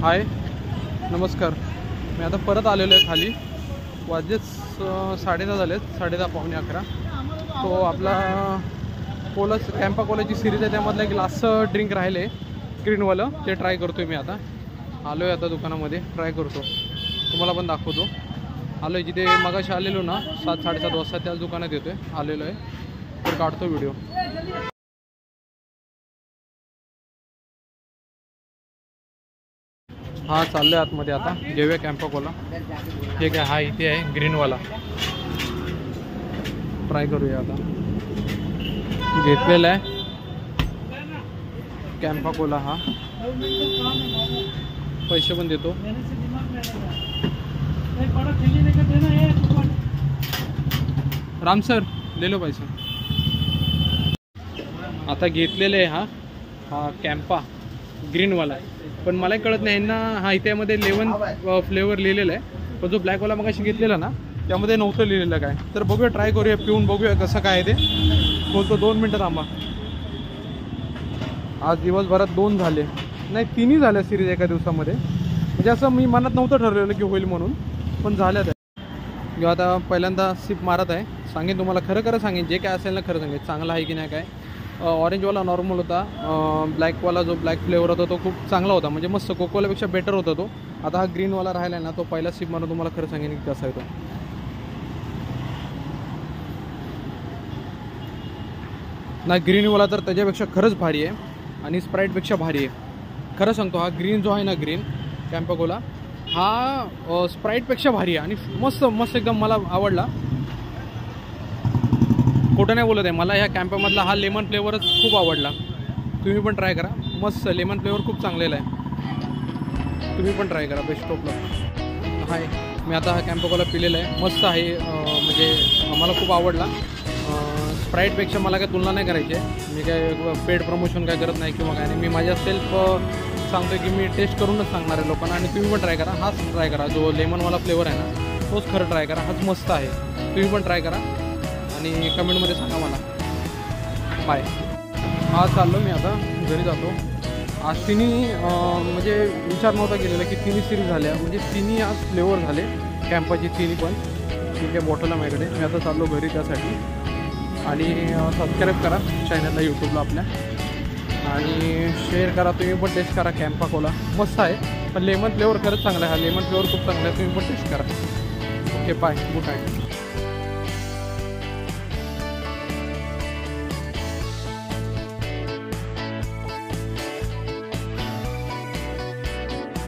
हाय नमस्कार. मी आता परत आलेलो आहे खाली. वाजेच 10:30 झालेत, 10:30 पावणे 11. तो आपला कोलाच कॅम्पा कोलाची सिरीज आहे, त्यामधलं एक लास्ट ड्रिंक राहिले ग्रीनवालं, ते ट्राय करतोय मी. आता आलो आहे आता दुकानामध्ये, ट्राय करतो, तुम्हाला पण दाखवतो. आलो आहे जिथे मगाशी आलेलो ना 7-7:30 वाजता, त्याच दुकानात येतो आहे, आलेलो आहे, तर काढतो व्हिडिओ. हा चाललो आहे आतमध्ये. आता घेऊया कॅम्पा कोला. हे काय हा इथे आहे ग्रीनवाला, ट्राय करूया. आता घेतलेला आहे कॅम्पा कोला हा, पैसे पण देतो. राम सर ले लो पैसे. आता घेतलेलं आहे हा कॅम्पा ग्रीनवाला आहे, पण मला कळत नाही यांना हा इथे लेमन फ्लेवर लिहिलेलं आहे, पण जो ब्लॅकवाला मगाशी घेतलेला ना त्यामध्ये नव्हतं लिहिलेलं काय. तर बघूया, ट्राय करूया, पिऊन बघूया कसं काय ते. बोलतो 2 मिनटं थांबा. आज दिवसभरात 2 झाले, नाही 3ही झाल्या सिरीज एका दिवसामध्ये. म्हणजे असं मी मनात नव्हतं ठरवलेलं की होईल म्हणून, पण झाल्या त्या. किंवा आता पहिल्यांदा सिप मारत आहे. सांगेन तुम्हाला, खरं सांगेन, जे काय असेल ना खरं सांगेन, चांगला आहे की नाही काय. ऑरेंजवाला नॉर्मल होता, ब्लॅकवाला जो ब्लॅक फ्लेवर होता तो खूप चांगला होता, म्हणजे मस्त कोकोलापेक्षा बेटर होता तो. आता हा ग्रीनवाला राहिला आहे ना, तो पहिला सिप मारून तुम्हाला खरं सांगेन की कसा आहे तो. ना ग्रीनवाला तर त्याच्यापेक्षा खरंच भारी आहे, आणि स्प्राईटपेक्षा भारी आहे. खरं सांगतो, हा ग्रीन जो आहे ना, ग्रीन कॅम्पा कोला, हा स्प्राईटपेक्षा भारी आहे, आणि मस्त एकदम मला आवडला. खोटं नाही बोलत आहे, मला ह्या कॅम्पामधला हा लेमन फ्लेवरच खूप आवडला. तुम्ही पण ट्राय करा, मस्त लेमन फ्लेवर खूप चांगलेला आहे, तुम्ही पण ट्राय करा. बेस्ट ऑफ लक. हाय, मी आता हा कॅम्पा कोला पिलेला आहे, मस्त आहे, म्हणजे मला खूप आवडला. स्प्राईटपेक्षा मला काय तुलना नाही करायची आहे. मी काय पेड प्रमोशन काय करत नाही किंवा काय नाही. मी माझ्या सेल्फ सांगतो की मी टेस्ट करूनच सांगणार आहे लोकांना, आणि तुम्ही पण ट्राय करा. हाच ट्राय करा, जो लेमनवाला फ्लेवर आहे ना तोच खरं ट्राय करा, हाच मस्त आहे. तुम्ही पण ट्राय करा आणि कमेंटमध्ये सांगा मला. बाय. आज चाललो मी, आता घरी जातो. आज तिन्ही म्हणजे विचार नव्हता केलेला की तिन्ही सिरीज झाल्या, म्हणजे तिन्ही आज फ्लेवर झाले कॅम्पाची, तिन्ही पण. ठीक आहे, बॉटल आहे माझ्याकडे. मी आता चाललो घरी त्यासाठी. आणि सबस्क्राईब करा चॅनलला, यूट्यूबला आपल्या, आणि शेअर करा. तुम्ही पण टेस्ट करा कॅम्पा कोला, मस्त आहे. पण लेमन फ्लेवर खरंच चांगला आहे, हा लेमन फ्लेवर खूप चांगला आहे, तुम्ही पण टेस्ट करा. Okay, bye, good night.